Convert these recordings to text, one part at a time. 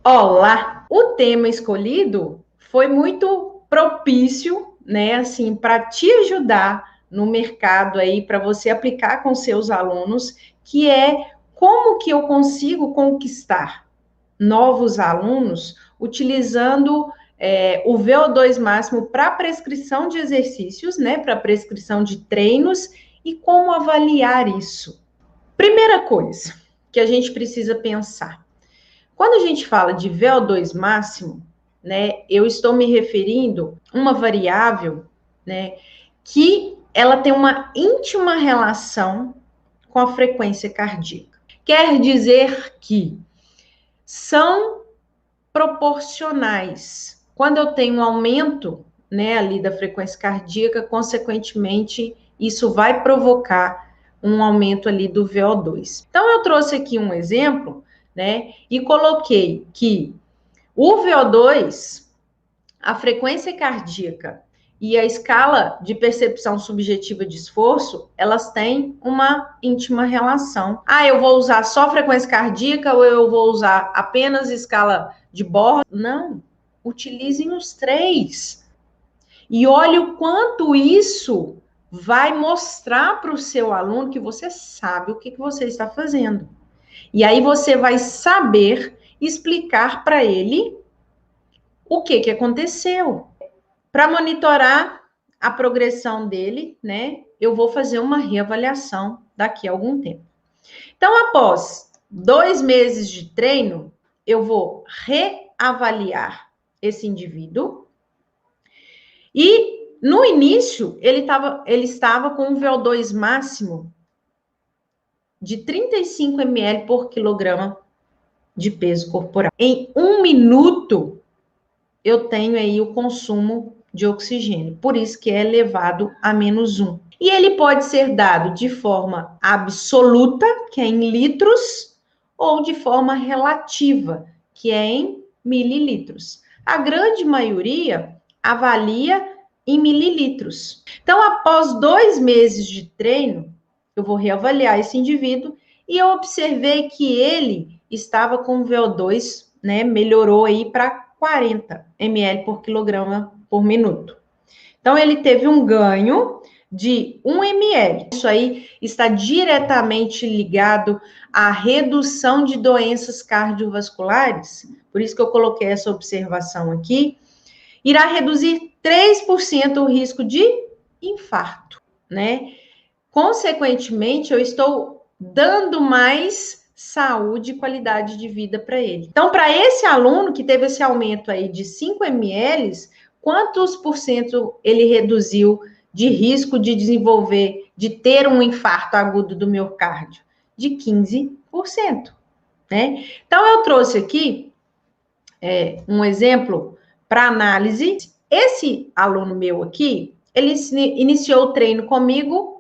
Olá! O tema escolhido foi muito propício, né, assim, para te ajudar no mercado aí, para você aplicar com seus alunos, que é como que eu consigo conquistar novos alunos utilizando o VO2 máximo para prescrição de exercícios, né, para prescrição de treinos e como avaliar isso. Primeira coisa que a gente precisa pensar. Quando a gente fala de VO2 máximo, né, eu estou me referindo a uma variável, né, que ela tem uma íntima relação com a frequência cardíaca. Quer dizer que são proporcionais. Quando eu tenho um aumento, né, ali da frequência cardíaca, consequentemente, isso vai provocar um aumento ali do VO2. Então, eu trouxe aqui um exemplo, né, e coloquei que o VO2, a frequência cardíaca e a escala de percepção subjetiva de esforço, elas têm uma íntima relação. Ah, eu vou usar só frequência cardíaca ou eu vou usar apenas escala de Born? Não, utilizem os três. E olhe o quanto isso vai mostrar para o seu aluno que você sabe o que você está fazendo. E aí você vai saber explicar para ele o que aconteceu. Para monitorar a progressão dele, né, eu vou fazer uma reavaliação daqui a algum tempo. Então, após 2 meses de treino, eu vou reavaliar esse indivíduo. E no início, ele estava com um VO2 máximo de 35 ml por quilograma de peso corporal. Em 1 minuto, eu tenho aí o consumo de oxigênio, por isso que é elevado a -1. E ele pode ser dado de forma absoluta, que é em litros, ou de forma relativa, que é em mililitros. A grande maioria avalia em mililitros. Então, após 2 meses de treino, eu vou reavaliar esse indivíduo e eu observei que ele estava com VO2, né, melhorou aí para 40 ml por quilograma por minuto. Então, ele teve um ganho de 1 ml. Isso aí está diretamente ligado à redução de doenças cardiovasculares. Por isso que eu coloquei essa observação aqui. Irá reduzir 3% o risco de infarto, né? Consequentemente, eu estou dando mais saúde e qualidade de vida para ele. Então, para esse aluno que teve esse aumento aí de 5 ml, quantos por cento ele reduziu de risco de desenvolver, de ter um infarto agudo do miocárdio? De 15%, né? Então, eu trouxe aqui um exemplo para análise. Esse aluno meu aqui, ele iniciou o treino comigo,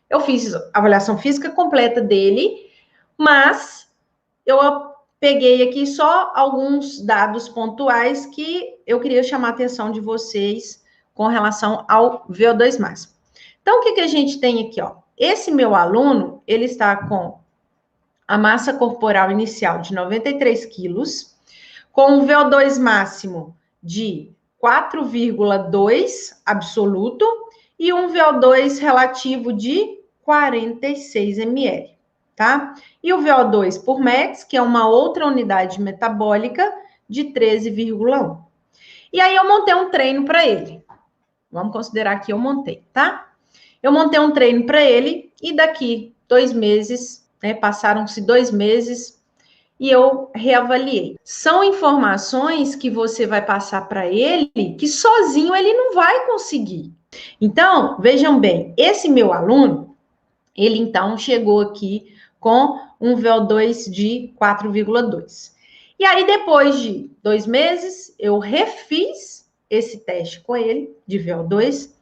eu fiz a avaliação física completa dele, mas eu peguei aqui só alguns dados pontuais que eu queria chamar a atenção de vocês com relação ao VO2 máximo. Então, o que a gente tem aqui, ó? Esse meu aluno, ele está com a massa corporal inicial de 93 quilos, com um VO2 máximo de 4,2 absoluto e um VO2 relativo de 46 ml, tá? E o VO2 por MEX, que é uma outra unidade metabólica, de 13,1. E aí eu montei um treino para ele. Vamos considerar que eu montei, tá? Eu montei um treino para ele e daqui 2 meses, né, passaram-se 2 meses e eu reavaliei. São informações que você vai passar para ele que sozinho ele não vai conseguir. Então, vejam bem, esse meu aluno, ele então chegou aqui com um VO2 de 4,2. E aí, depois de 2 meses, eu refiz esse teste com ele, de VO2,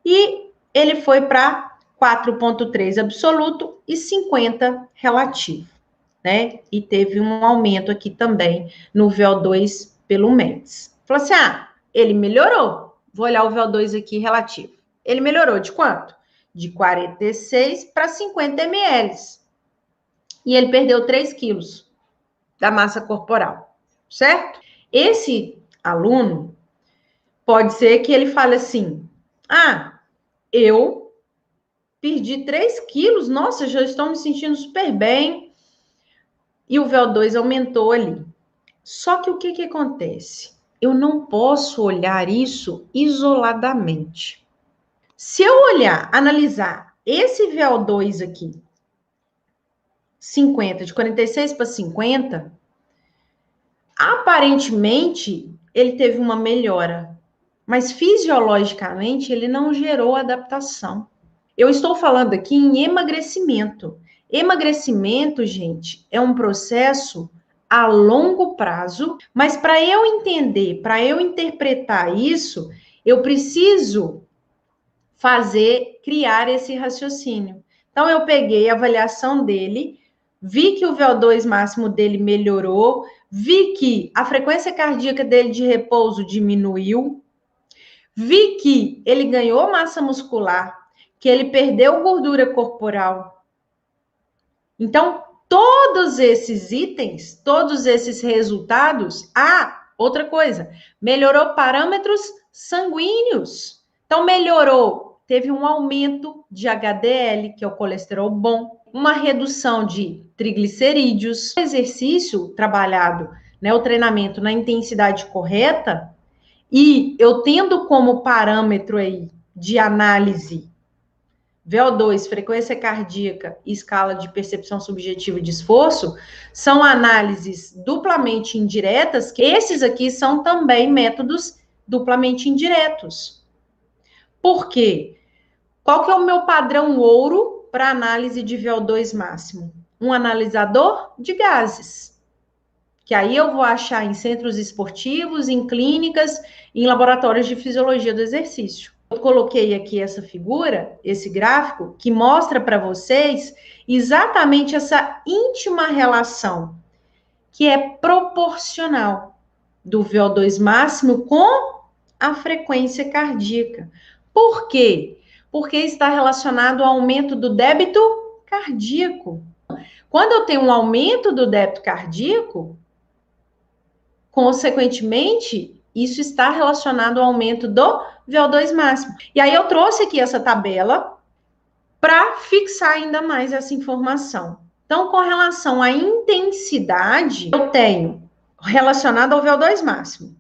e ele foi para 4,3 absoluto e 50 relativo, né? E teve um aumento aqui também no VO2 pelo MEDS. Falou assim, ele melhorou. Vou olhar o VO2 aqui relativo. Ele melhorou de quanto? De 46 para 50 ml. E ele perdeu 3 quilos da massa corporal. certo? Esse aluno pode ser que ele fale assim: ah, eu perdi 3 quilos, nossa, já estou me sentindo super bem. E o VO2 aumentou ali. Só que o que acontece? Eu não posso olhar isso isoladamente. Se eu olhar, analisar esse VO2 aqui, 50, de 46 para 50, aparentemente ele teve uma melhora, mas fisiologicamente ele não gerou adaptação. Eu estou falando aqui em emagrecimento. Emagrecimento, gente, é um processo a longo prazo, mas para eu entender, para eu interpretar isso, eu preciso criar esse raciocínio. Então, eu peguei a avaliação dele, vi que o VO2 máximo dele melhorou, vi que a frequência cardíaca dele de repouso diminuiu, vi que ele ganhou massa muscular, que ele perdeu gordura corporal. Então, todos esses itens, todos esses resultados, outra coisa, melhorou parâmetros sanguíneos. Então, melhorou, teve um aumento de HDL, que é o colesterol bom, uma redução de triglicerídeos, o exercício trabalhado, né, o treinamento na intensidade correta, e eu tendo como parâmetro aí de análise VO2, frequência cardíaca e escala de percepção subjetiva de esforço, são análises duplamente indiretas, que esses aqui são também métodos duplamente indiretos. Por quê? Qual que é o meu padrão ouro para análise de VO2 máximo? Um analisador de gases, que aí eu vou achar em centros esportivos, em clínicas, em laboratórios de fisiologia do exercício. Eu coloquei aqui essa figura, esse gráfico, que mostra para vocês exatamente essa íntima relação, que é proporcional do VO2 máximo com a frequência cardíaca. Por quê? Porque está relacionado ao aumento do débito cardíaco. Quando eu tenho um aumento do débito cardíaco, consequentemente, isso está relacionado ao aumento do VO2 máximo. E aí eu trouxe aqui essa tabela para fixar ainda mais essa informação. Então, com relação à intensidade, eu tenho relacionado ao VO2 máximo.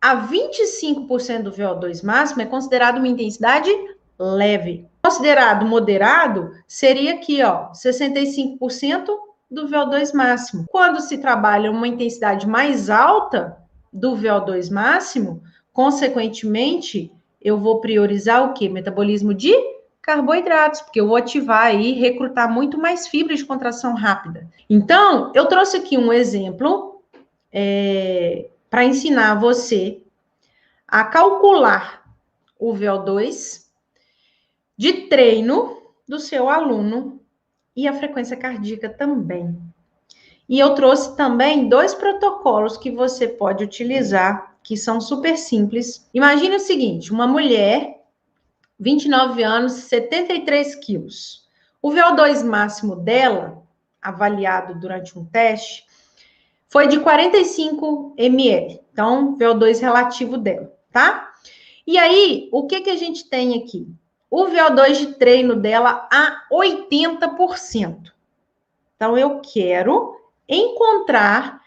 A 25% do VO2 máximo é considerado uma intensidade leve. Considerado moderado, seria aqui, ó, 65% do VO2 máximo. Quando se trabalha uma intensidade mais alta do VO2 máximo, consequentemente, eu vou priorizar o quê? Metabolismo de carboidratos, porque eu vou ativar aí, recrutar muito mais fibra de contração rápida. Então, eu trouxe aqui um exemplo para ensinar você a calcular o VO2 de treino do seu aluno e a frequência cardíaca também. E eu trouxe também 2 protocolos que você pode utilizar, que são super simples. Imagine o seguinte, uma mulher, 29 anos, 73 quilos. O VO2 máximo dela, avaliado durante um teste, foi de 45 ml. Então, VO2 relativo dela, tá? E aí, o que a gente tem aqui? O VO2 de treino dela a 80%. Então, eu quero encontrar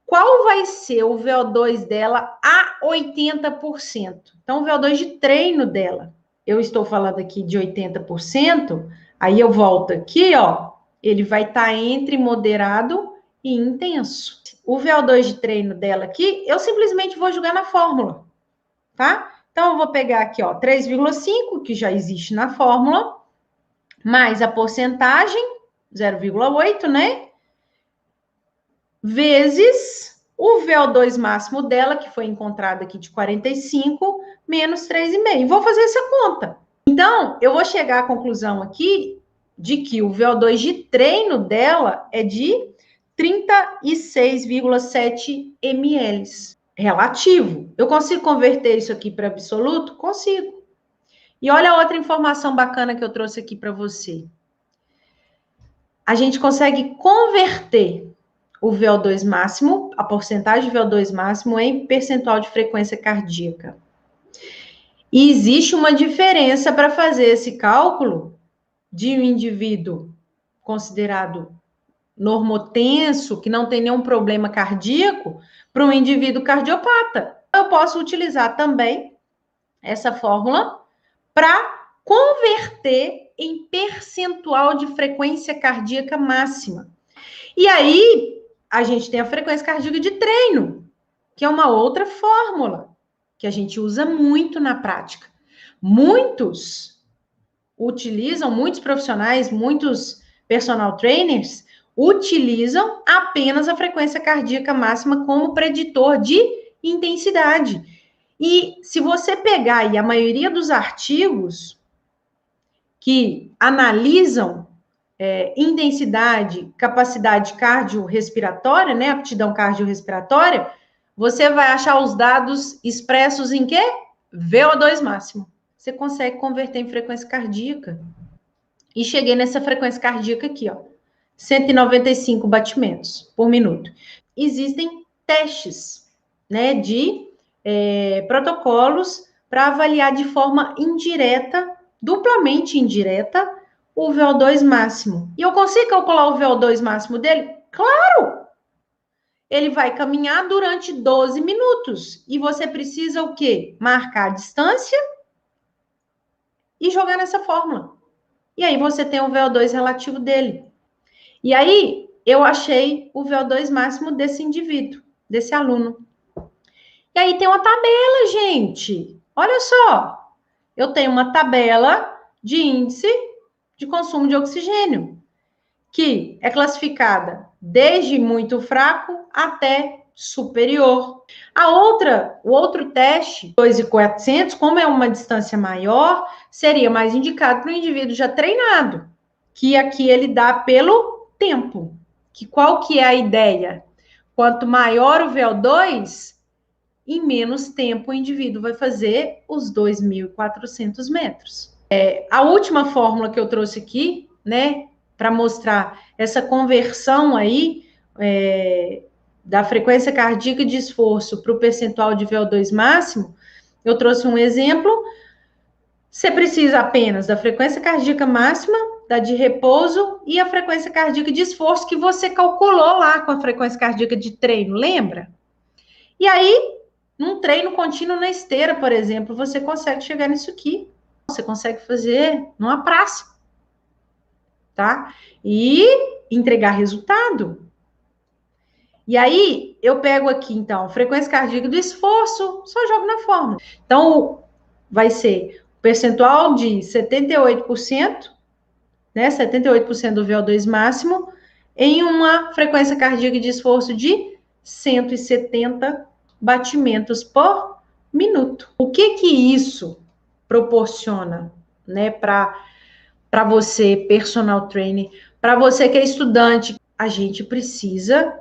qual vai ser o VO2 dela a 80%. Então, o VO2 de treino dela, eu estou falando aqui de 80%, aí eu volto aqui, ó, ele vai estar entre moderado e intenso. O VO2 de treino dela aqui, eu simplesmente vou jogar na fórmula, tá? Então, eu vou pegar aqui, ó, 3,5, que já existe na fórmula, mais a porcentagem, 0,8, né? Vezes o VO2 máximo dela, que foi encontrado aqui de 45, menos 3,5. Vou fazer essa conta. Então, eu vou chegar à conclusão aqui de que o VO2 de treino dela é de 36,7 ml. Relativo. Eu consigo converter isso aqui para absoluto? Consigo. E olha outra informação bacana que eu trouxe aqui para você. A gente consegue converter o VO2 máximo, a porcentagem de VO2 máximo em percentual de frequência cardíaca. E existe uma diferença para fazer esse cálculo de um indivíduo considerado normotenso, que não tem nenhum problema cardíaco, para um indivíduo cardiopata. Eu posso utilizar também essa fórmula para converter em percentual de frequência cardíaca máxima. E aí, a gente tem a frequência cardíaca de treino, que é uma outra fórmula que a gente usa muito na prática. Muitos profissionais, muitos personal trainers utilizam apenas a frequência cardíaca máxima como preditor de intensidade. E se você pegar aí a maioria dos artigos que analisam intensidade, capacidade cardiorrespiratória, né, aptidão cardiorrespiratória, você vai achar os dados expressos em quê? VO2 máximo. Você consegue converter em frequência cardíaca. E cheguei nessa frequência cardíaca aqui, ó, 195 batimentos por minuto. Existem testes, né, de protocolos para avaliar de forma indireta, duplamente indireta, o VO2 máximo. E eu consigo calcular o VO2 máximo dele? Claro! Ele vai caminhar durante 12 minutos. E você precisa o quê? Marcar a distância e jogar nessa fórmula. E aí você tem o VO2 relativo dele. E aí eu achei o VO2 máximo desse indivíduo, desse aluno. E aí tem uma tabela, gente. Olha só. Eu tenho uma tabela de índice de consumo de oxigênio, que é classificada desde muito fraco até superior. O outro teste, 2.400, como é uma distância maior, seria mais indicado para o indivíduo já treinado, que aqui ele dá pelo tempo. Qual que é a ideia? Quanto maior o VO2, em menos tempo o indivíduo vai fazer os 2.400 metros. A última fórmula que eu trouxe aqui, né, para mostrar essa conversão aí da frequência cardíaca de esforço para o percentual de VO2 máximo, eu trouxe um exemplo. Você precisa apenas da frequência cardíaca máxima, da de repouso e a frequência cardíaca de esforço que você calculou lá com a frequência cardíaca de treino, lembra? E aí, num treino contínuo na esteira, por exemplo, você consegue chegar nisso aqui. Você consegue fazer numa praça, tá? E entregar resultado. E aí, eu pego aqui, então, frequência cardíaca do esforço, só jogo na fórmula. Então, vai ser o percentual de 78%, né? 78% do VO2 máximo, em uma frequência cardíaca de esforço de 170 batimentos por minuto. O que isso proporciona, né, para você, personal trainer, para você que é estudante? A gente precisa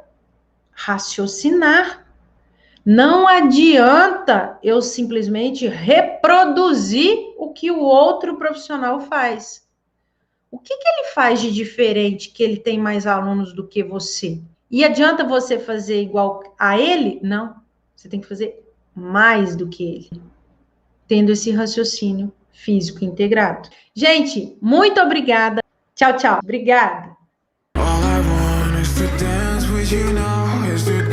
raciocinar. Não adianta eu simplesmente reproduzir o que o outro profissional faz. O que ele faz de diferente que ele tem mais alunos do que você? E adianta você fazer igual a ele? Não. Você tem que fazer mais do que ele, tendo esse raciocínio físico integrado. Gente, muito obrigada. Tchau, tchau. Obrigada.